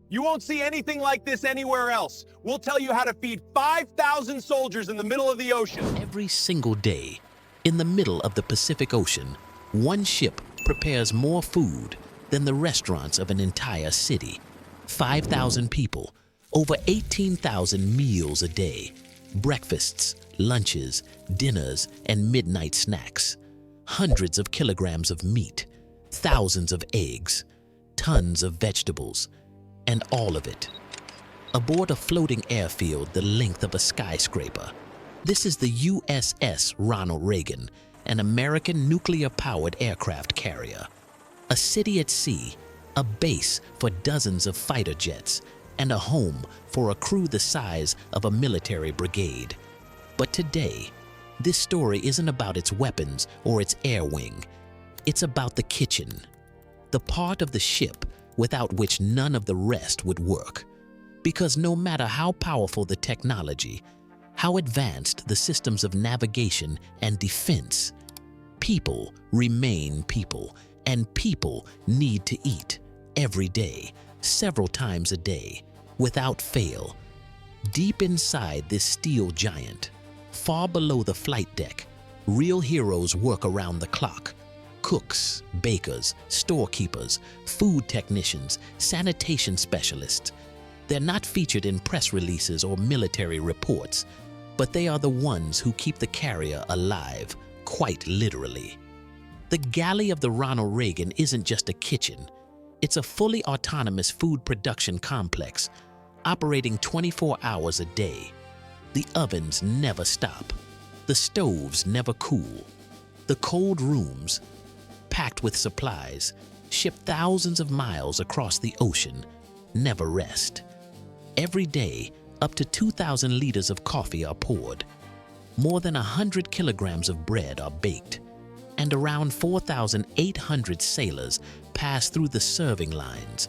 You won't see anything like this anywhere else. We'll tell you how to feed 5,000 soldiers in the middle of the ocean. Every single day, in the middle of the Pacific Ocean, one ship prepares more food than the restaurants of an entire city. 5,000 people, over 18,000 meals a day, breakfasts, lunches, dinners, and midnight snacks. Hundreds of kilograms of meat, thousands of eggs, tons of vegetables, and all of it aboard a floating airfield the length of a skyscraper. This is the USS Ronald Reagan, an American nuclear-powered aircraft carrier. A city at sea, a base for dozens of fighter jets, and a home for a crew the size of a military brigade. But today, this story isn't about its weapons or its air wing. It's about the kitchen, the part of the ship without which none of the rest would work. Because no matter how powerful the technology, how advanced the systems of navigation and defense, people remain people, and people need to eat every day, several times a day, without fail. Deep inside this steel giant, far below the flight deck, real heroes work around the clock. Cooks, bakers, storekeepers, food technicians, sanitation specialists. They're not featured in press releases or military reports, but they are the ones who keep the carrier alive, quite literally. The galley of the Ronald Reagan isn't just a kitchen. It's a fully autonomous food production complex, operating 24 hours a day. The ovens never stop. The stoves never cool. The cold rooms, packed with supplies, shipped thousands of miles across the ocean, never rest. Every day, up to 2,000 liters of coffee are poured. More than 100 kilograms of bread are baked, and around 4,800 sailors pass through the serving lines.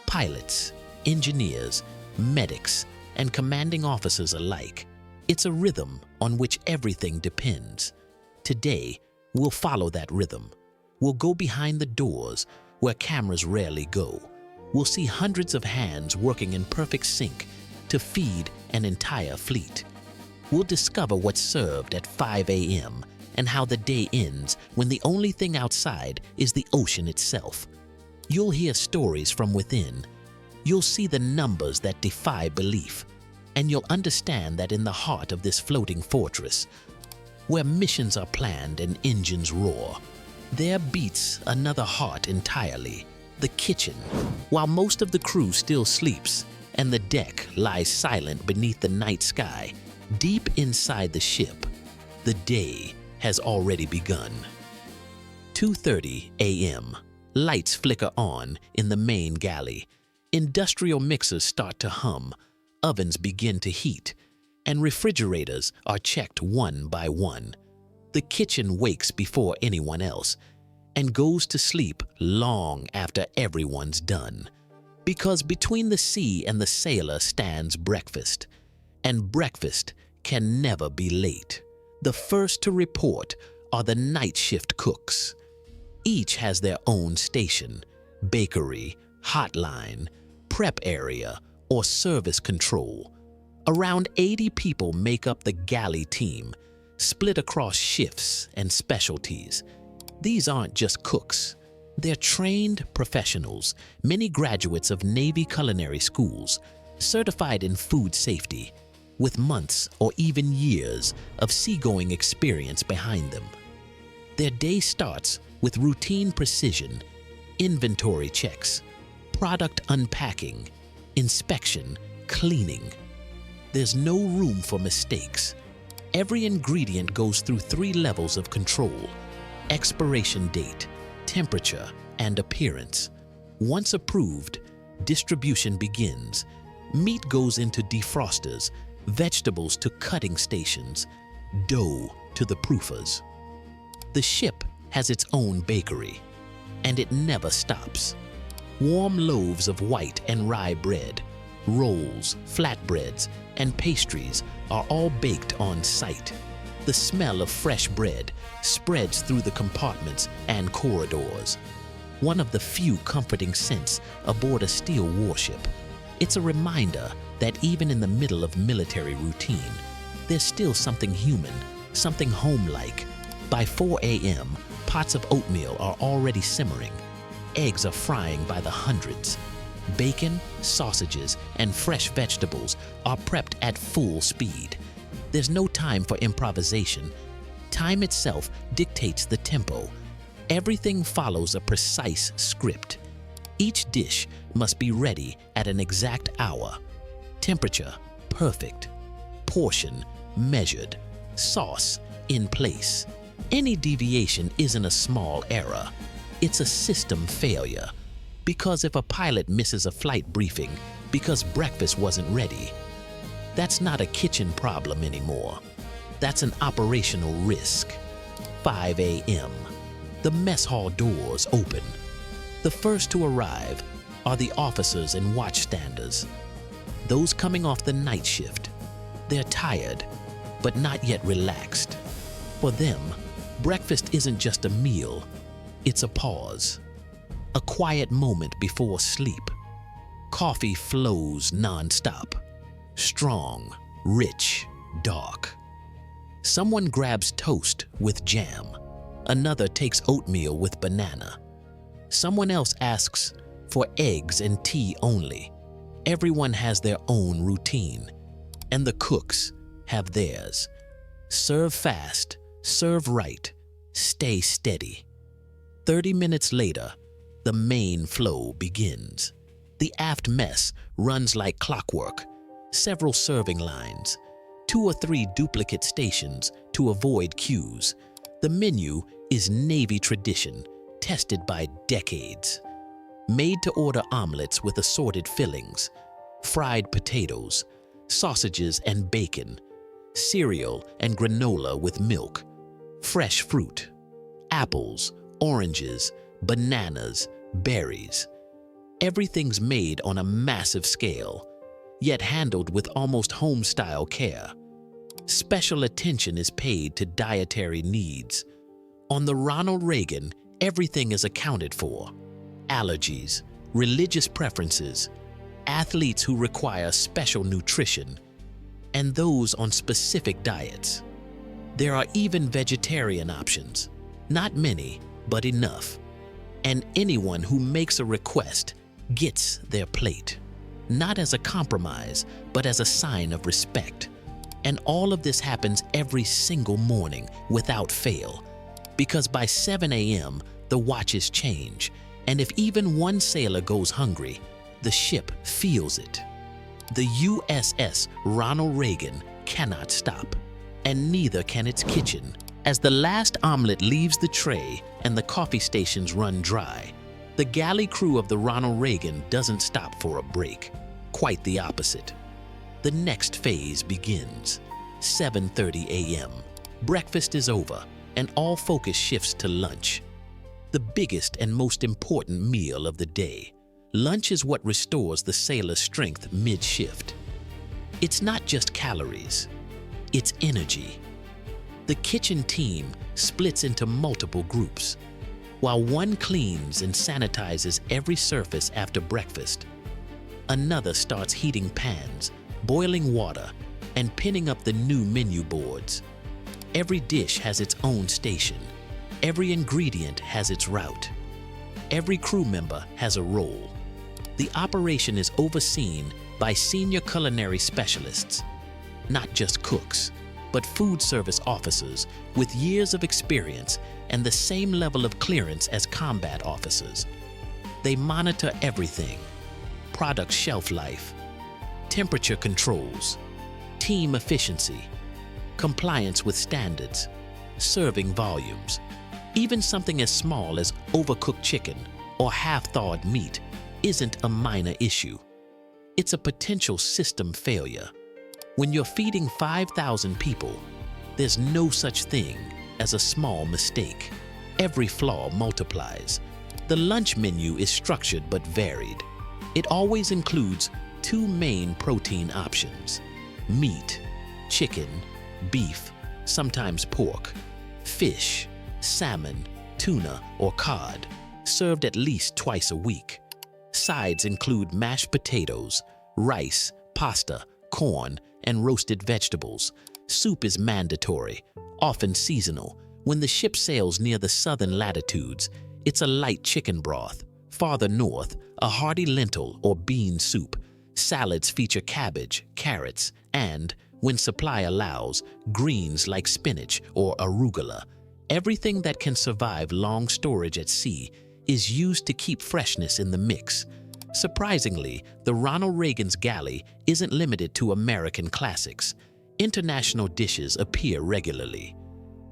Pilots, engineers, medics, and commanding officers alike. It's a rhythm on which everything depends. Today, we'll follow that rhythm. We'll go behind the doors where cameras rarely go. We'll see hundreds of hands working in perfect sync to feed an entire fleet. We'll discover what's served at 5 a.m. and how the day ends when the only thing outside is the ocean itself. You'll hear stories from within. You'll see the numbers that defy belief. And you'll understand that in the heart of this floating fortress, where missions are planned and engines roar, there beats another heart entirely, the kitchen. While most of the crew still sleeps and the deck lies silent beneath the night sky, deep inside the ship, the day has already begun. 2:30 a.m. Lights flicker on in the main galley. Industrial mixers start to hum, ovens begin to heat, and refrigerators are checked one by one. The kitchen wakes before anyone else and goes to sleep long after everyone's done. Because between the sea and the sailor stands breakfast, and breakfast can never be late. The first to report are the night shift cooks. Each has their own station, bakery, hotline, prep area, or service control. Around 80 people make up the galley team, split across shifts and specialties. These aren't just cooks. They're trained professionals, many graduates of Navy culinary schools, certified in food safety, with months or even years of seagoing experience behind them. Their day starts with routine precision, inventory checks, product unpacking, inspection, cleaning. There's no room for mistakes. Every ingredient goes through 3 levels of control: expiration date, temperature, and appearance. Once approved, distribution begins. Meat goes into defrosters, vegetables to cutting stations, dough to the proofers. The ship has its own bakery, and it never stops. Warm loaves of white and rye bread, rolls, flatbreads, and pastries are all baked on site. The smell of fresh bread spreads through the compartments and corridors. One of the few comforting scents aboard a steel warship. It's a reminder that even in the middle of military routine, there's still something human, something home-like. By 4 a.m., pots of oatmeal are already simmering. Eggs are frying by the hundreds. Bacon, sausages, and fresh vegetables are prepped at full speed. There's no time for improvisation. Time itself dictates the tempo. Everything follows a precise script. Each dish must be ready at an exact hour. Temperature perfect. Portion measured. Sauce in place. Any deviation isn't a small error. It's a system failure. Because if a pilot misses a flight briefing because breakfast wasn't ready, that's not a kitchen problem anymore. That's an operational risk. 5 a.m. The mess hall doors open. The first to arrive are the officers and watchstanders. Those coming off the night shift. They're tired, but not yet relaxed. For them, breakfast isn't just a meal, it's a pause. A quiet moment before sleep. Coffee flows non-stop. Strong, rich, dark. Someone grabs toast with jam. Another takes oatmeal with banana. Someone else asks for eggs and tea only. Everyone has their own routine, and the cooks have theirs. Serve fast, serve right, stay steady. 30 minutes later, the main flow begins. The aft mess runs like clockwork. Several serving lines, 2 or 3 duplicate stations to avoid queues. The menu is Navy tradition, tested by decades. Made-to-order omelets with assorted fillings, fried potatoes, sausages and bacon, cereal and granola with milk, fresh fruit, apples, oranges, bananas, berries. Everything's made on a massive scale, yet handled with almost home-style care. Special attention is paid to dietary needs. On the Ronald Reagan, everything is accounted for. Allergies, religious preferences, athletes who require special nutrition, and those on specific diets. There are even vegetarian options. Not many, but enough. And anyone who makes a request gets their plate. Not as a compromise, but as a sign of respect. And all of this happens every single morning without fail. Because by 7 a.m., the watches change. And if even one sailor goes hungry, the ship feels it. The USS Ronald Reagan cannot stop, and neither can its kitchen. As the last omelet leaves the tray and the coffee stations run dry, the galley crew of the Ronald Reagan doesn't stop for a break. Quite the opposite. The next phase begins. 7:30 a.m. Breakfast is over, and all focus shifts to lunch. The biggest and most important meal of the day. Lunch is what restores the sailor's strength mid-shift. It's not just calories, it's energy. The kitchen team splits into multiple groups. While one cleans and sanitizes every surface after breakfast, another starts heating pans, boiling water, and pinning up the new menu boards. Every dish has its own station. Every ingredient has its route. Every crew member has a role. The operation is overseen by senior culinary specialists, not just cooks, but food service officers with years of experience and the same level of clearance as combat officers. They monitor everything: product shelf life, temperature controls, team efficiency, compliance with standards, serving volumes. Even something as small as overcooked chicken or half-thawed meat isn't a minor issue. It's a potential system failure. When you're feeding 5,000 people, there's no such thing as a small mistake. Every flaw multiplies. The lunch menu is structured but varied. It always includes 2 main protein options: meat, chicken, beef, sometimes pork, fish, salmon, tuna, or cod, served at least twice a week. Sides include mashed potatoes, rice, pasta, corn, and roasted vegetables. Soup is mandatory, often seasonal. When the ship sails near the southern latitudes, it's a light chicken broth. Farther north, a hearty lentil or bean soup. Salads feature cabbage, carrots, and, when supply allows, greens like spinach or arugula. Everything that can survive long storage at sea is used to keep freshness in the mix. Surprisingly, the Ronald Reagan's galley isn't limited to American classics. International dishes appear regularly.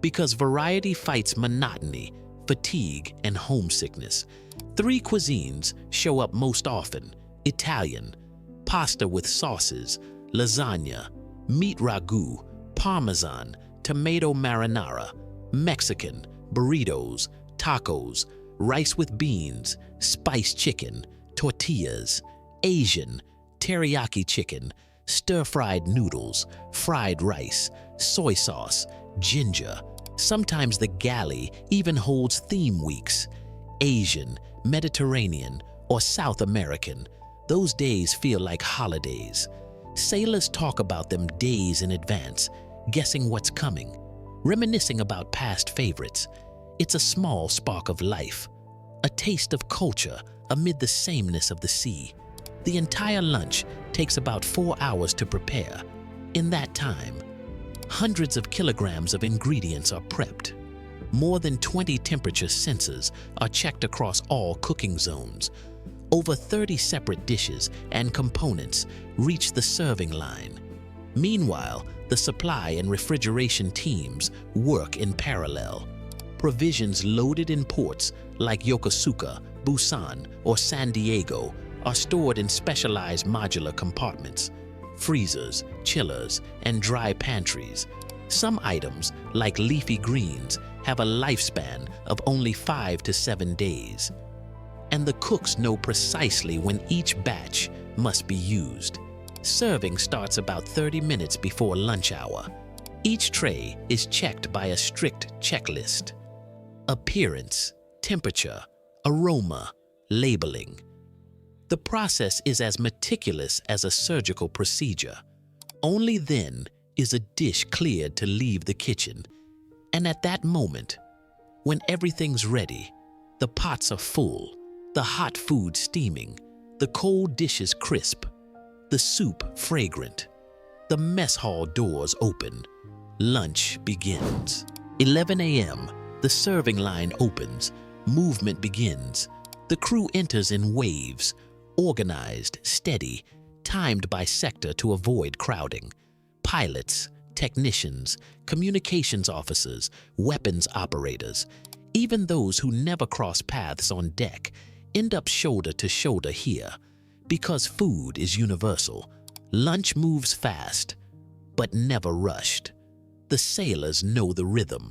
Because variety fights monotony, fatigue, and homesickness, 3 cuisines show up most often: Italian, pasta with sauces, lasagna, meat ragu, parmesan, tomato marinara; Mexican, burritos, tacos, rice with beans, spiced chicken, tortillas; Asian, teriyaki chicken, stir-fried noodles, fried rice, soy sauce, ginger. Sometimes the galley even holds theme weeks: Asian, Mediterranean, or South American. Those days feel like holidays. Sailors talk about them days in advance, guessing what's coming, reminiscing about past favorites. It's a small spark of life, a taste of culture amid the sameness of the sea. The entire lunch takes about 4 hours to prepare. In that time, hundreds of kilograms of ingredients are prepped. More than 20 temperature sensors are checked across all cooking zones. Over 30 separate dishes and components reach the serving line. Meanwhile, the supply and refrigeration teams work in parallel. Provisions loaded in ports like Yokosuka, Busan, or San Diego are stored in specialized modular compartments: freezers, chillers, and dry pantries. Some items, like leafy greens, have a lifespan of only 5 to 7 days. And the cooks know precisely when each batch must be used. Serving starts about 30 minutes before lunch hour. Each tray is checked by a strict checklist: appearance, temperature, aroma, labeling. The process is as meticulous as a surgical procedure. Only then is a dish cleared to leave the kitchen. And at that moment, when everything's ready, the pots are full, the hot food steaming, the cold dishes crisp, the soup fragrant, the mess hall doors open, lunch begins. 11 a.m., the serving line opens, movement begins. The crew enters in waves, organized, steady, timed by sector to avoid crowding. Pilots, technicians, communications officers, weapons operators, even those who never cross paths on deck, end up shoulder to shoulder here. Because food is universal, lunch moves fast, but never rushed. The sailors know the rhythm.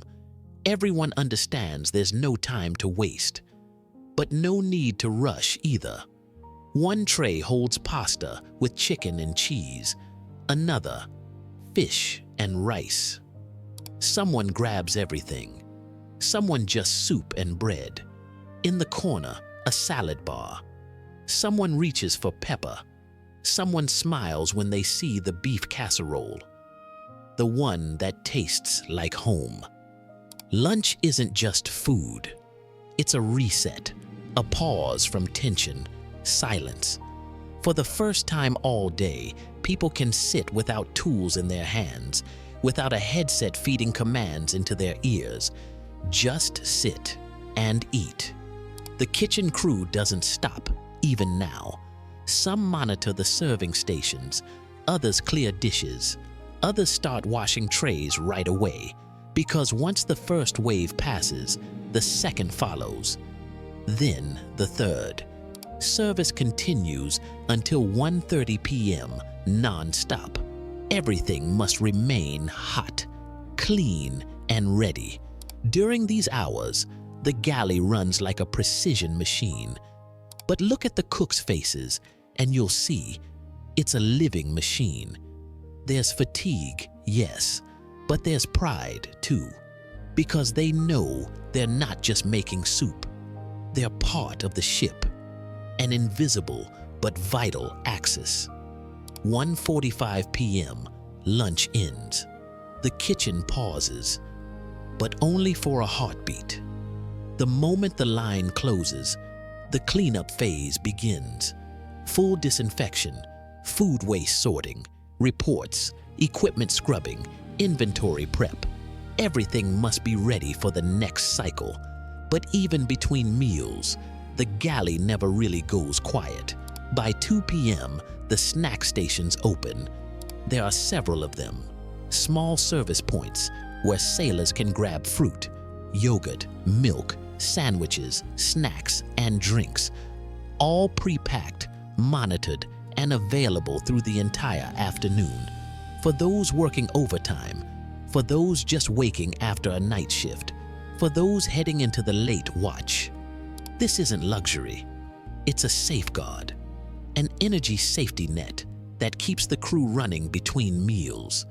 Everyone understands there's no time to waste, but no need to rush either. One tray holds pasta with chicken and cheese, another, fish and rice. Someone grabs everything. Someone just soup and bread. In the corner, a salad bar. Someone reaches for pepper. Someone smiles when they see the beef casserole, the one that tastes like home. Lunch isn't just food. It's a reset, a pause from tension, silence. For the first time all day, people can sit without tools in their hands, without a headset feeding commands into their ears. Just sit and eat. The kitchen crew doesn't stop, even now. Some monitor the serving stations, others clear dishes, others start washing trays right away, because once the first wave passes, the second follows, then the third. Service continues until 1:30 p.m. non-stop. Everything must remain hot, clean, and ready. During these hours, the galley runs like a precision machine. But look at the cooks' faces, and you'll see it's a living machine. There's fatigue, yes, but there's pride too, because they know they're not just making soup. They're part of the ship, an invisible but vital axis. 1:45 p.m., lunch ends. The kitchen pauses, but only for a heartbeat. The moment the line closes, the cleanup phase begins. Full disinfection, food waste sorting, reports, equipment scrubbing, inventory prep. Everything must be ready for the next cycle. But even between meals, the galley never really goes quiet. By 2 p.m., the snack stations open. There are several of them, small service points where sailors can grab fruit, yogurt, milk, sandwiches, snacks, and drinks, all pre-packed, monitored, and available through the entire afternoon. For those working overtime, for those just waking after a night shift, for those heading into the late watch. This isn't luxury. It's a safeguard, an energy safety net that keeps the crew running between meals.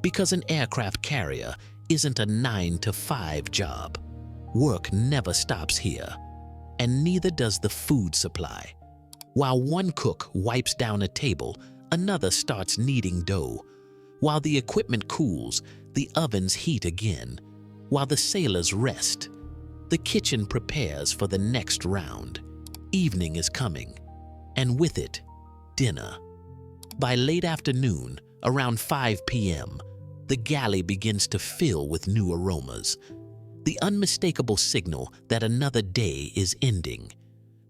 Because an aircraft carrier isn't a 9-to-5 job. Work never stops here, and neither does the food supply. While one cook wipes down a table, another starts kneading dough. While the equipment cools, the ovens heat again. While the sailors rest, the kitchen prepares for the next round. Evening is coming, and with it, dinner. By late afternoon, around 5 p.m., the galley begins to fill with new aromas, the unmistakable signal that another day is ending.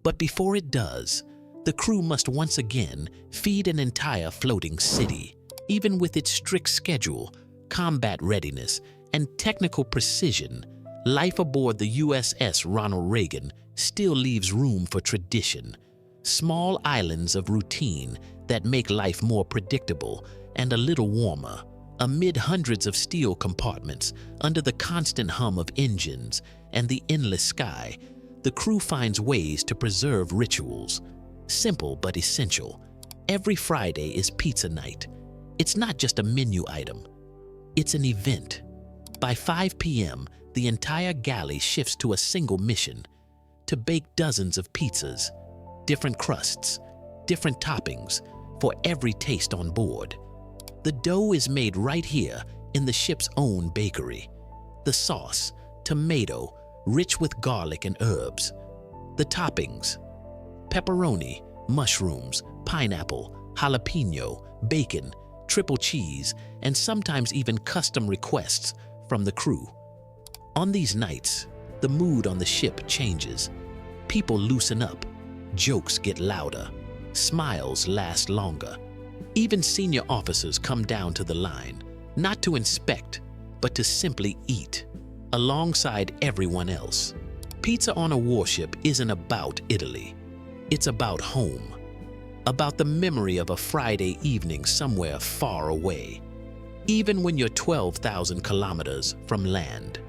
But before it does, the crew must once again feed an entire floating city. Even with its strict schedule, combat readiness, and technical precision, life aboard the USS Ronald Reagan still leaves room for tradition. Small islands of routine that make life more predictable and a little warmer. Amid hundreds of steel compartments, under the constant hum of engines and the endless sky, the crew finds ways to preserve rituals. Simple but essential. Every Friday is pizza night. It's not just a menu item. It's an event. By 5 p.m., the entire galley shifts to a single mission: to bake dozens of pizzas, different crusts, different toppings, for every taste on board. The dough is made right here in the ship's own bakery. The sauce, tomato, rich with garlic and herbs. The toppings, pepperoni, mushrooms, pineapple, jalapeno, bacon, triple cheese, and sometimes even custom requests from the crew. On these nights, the mood on the ship changes. People loosen up, jokes get louder, smiles last longer. Even senior officers come down to the line, not to inspect, but to simply eat, alongside everyone else. Pizza on a warship isn't about Italy. It's about home, about the memory of a Friday evening somewhere far away, even when you're 12,000 kilometers from land.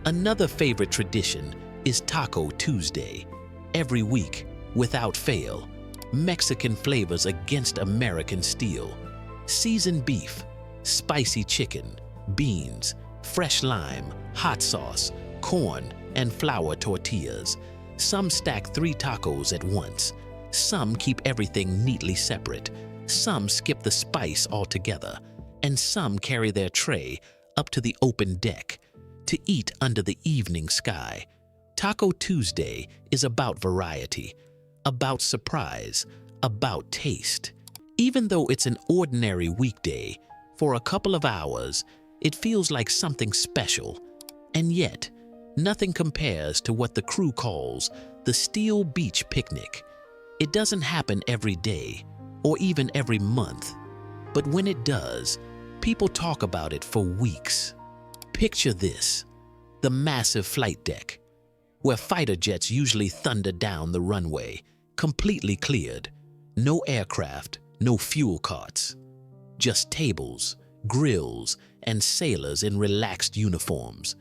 Another favorite tradition is Taco Tuesday. Every week, without fail, Mexican flavors against American steel. Seasoned beef, spicy chicken, beans, fresh lime, hot sauce, corn, and flour tortillas. Some stack 3 tacos at once. Some keep everything neatly separate. Some skip the spice altogether. And some carry their tray up to the open deck to eat under the evening sky. Taco Tuesday is about variety, about surprise, about taste. Even though it's an ordinary weekday, for a couple of hours, it feels like something special. And yet, nothing compares to what the crew calls the Steel Beach Picnic. It doesn't happen every day, or even every month. But when it does, people talk about it for weeks. Picture this: the massive flight deck, where fighter jets usually thunder down the runway, completely cleared. No aircraft, no fuel carts. Just tables, grills, and sailors in relaxed uniforms.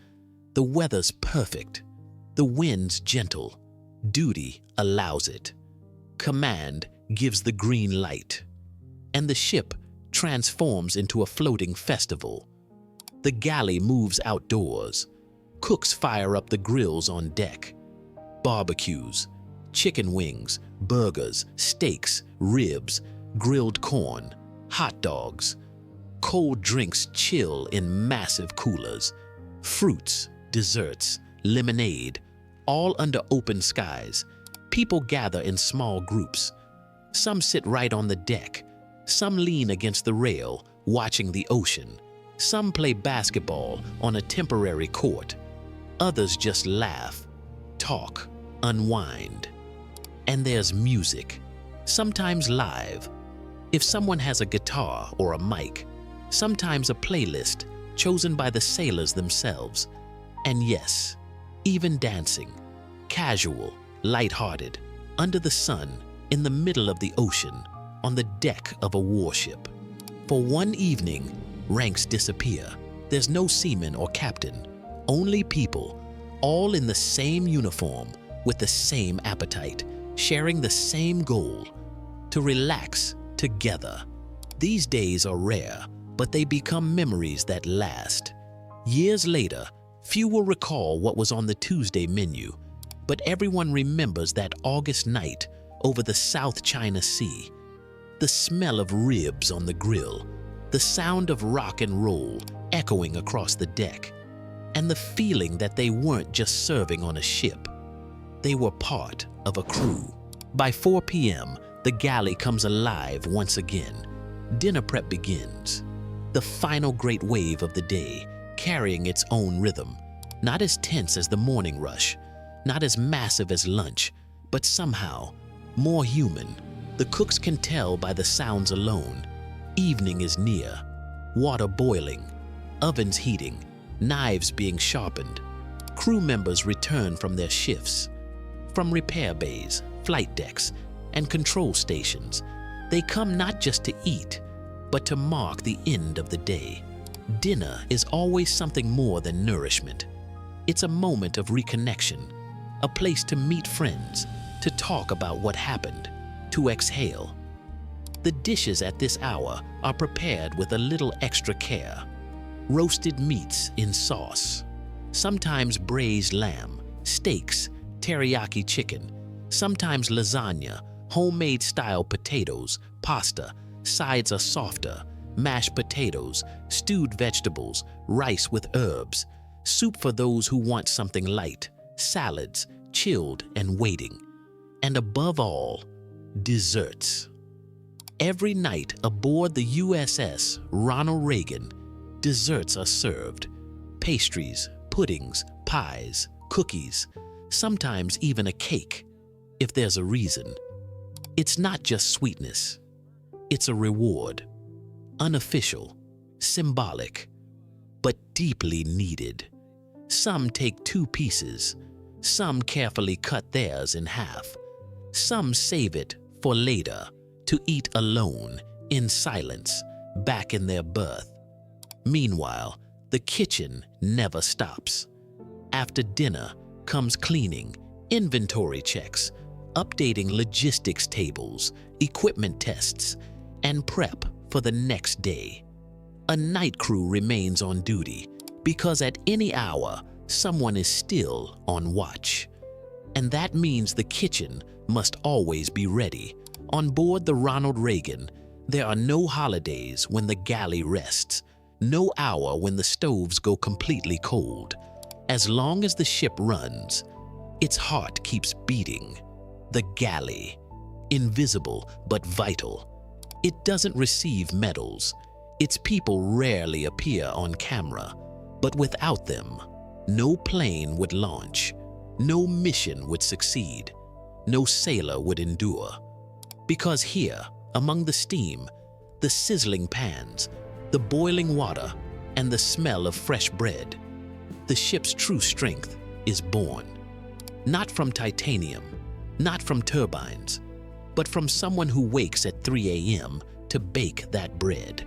The weather's perfect. The wind's gentle. Duty allows it. Command gives the green light. And the ship transforms into a floating festival. The galley moves outdoors. Cooks fire up the grills on deck. Barbecues, chicken wings, burgers, steaks, ribs, grilled corn, hot dogs, cold drinks chill in massive coolers, fruits, desserts, lemonade, all under open skies. People gather in small groups. Some sit right on the deck. Some lean against the rail, watching the ocean. Some play basketball on a temporary court. Others just laugh, talk, unwind. And there's music, sometimes live. If someone has a guitar or a mic, sometimes a playlist chosen by the sailors themselves. And yes, even dancing, casual, lighthearted, under the sun, in the middle of the ocean, on the deck of a warship. For one evening, ranks disappear. There's no seaman or captain, only people, all in the same uniform, with the same appetite, sharing the same goal, to relax together. These days are rare, but they become memories that last. Years later, few will recall what was on the Tuesday menu, but everyone remembers that August night over the South China Sea. The smell of ribs on the grill, the sound of rock and roll echoing across the deck, and the feeling that they weren't just serving on a ship. They were part of a crew. By 4 p.m., the galley comes alive once again. Dinner prep begins. The final great wave of the day, carrying its own rhythm. Not as tense as the morning rush, not as massive as lunch, but somehow more human. The cooks can tell by the sounds alone. Evening is near. Water boiling, ovens heating, knives being sharpened. Crew members return from their shifts. From repair bays, flight decks, and control stations, they come not just to eat, but to mark the end of the day. Dinner is always something more than nourishment. It's a moment of reconnection, a place to meet friends, to talk about what happened, to exhale. The dishes at this hour are prepared with a little extra care. Roasted meats in sauce, sometimes braised lamb, steaks, teriyaki chicken, sometimes lasagna, homemade style potatoes, pasta, sides are softer, mashed potatoes, stewed vegetables, rice with herbs, soup for those who want something light, salads, chilled and waiting. And above all, desserts. Every night aboard the USS Ronald Reagan, desserts are served. Pastries, puddings, pies, cookies, sometimes even a cake, if there's a reason. It's not just sweetness. It's a reward. Unofficial, symbolic, but deeply needed. Some take 2 pieces. Some carefully cut theirs in half. Some save it for later, to eat alone, in silence, back in their berth. Meanwhile, the kitchen never stops. After dinner comes cleaning, inventory checks, updating logistics tables, equipment tests, and prep for the next day. A night crew remains on duty because at any hour, someone is still on watch. And that means the kitchen must always be ready. On board the Ronald Reagan, there are no holidays when the galley rests, no hour when the stoves go completely cold. As long as the ship runs, its heart keeps beating. The galley, invisible but vital. It doesn't receive medals. Its people rarely appear on camera, but without them, no plane would launch, no mission would succeed, no sailor would endure. Because here, among the steam, the sizzling pans, the boiling water, and the smell of fresh bread, the ship's true strength is born. Not from titanium, not from turbines, but from someone who wakes at 3 a.m. to bake that bread.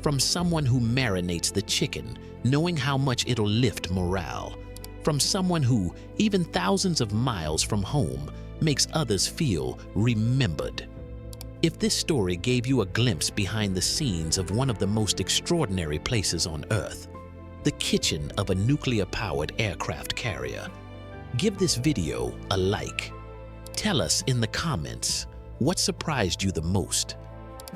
From someone who marinates the chicken, knowing how much it'll lift morale. From someone who, even thousands of miles from home, makes others feel remembered. If this story gave you a glimpse behind the scenes of one of the most extraordinary places on Earth, the kitchen of a nuclear-powered aircraft carrier, give this video a like. Tell us in the comments what surprised you the most.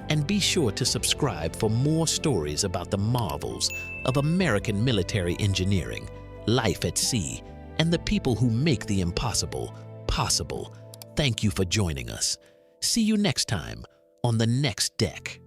And be sure to subscribe for more stories about the marvels of American military engineering, life at sea, and the people who make the impossible possible. Thank you for joining us. See you next time on the next deck.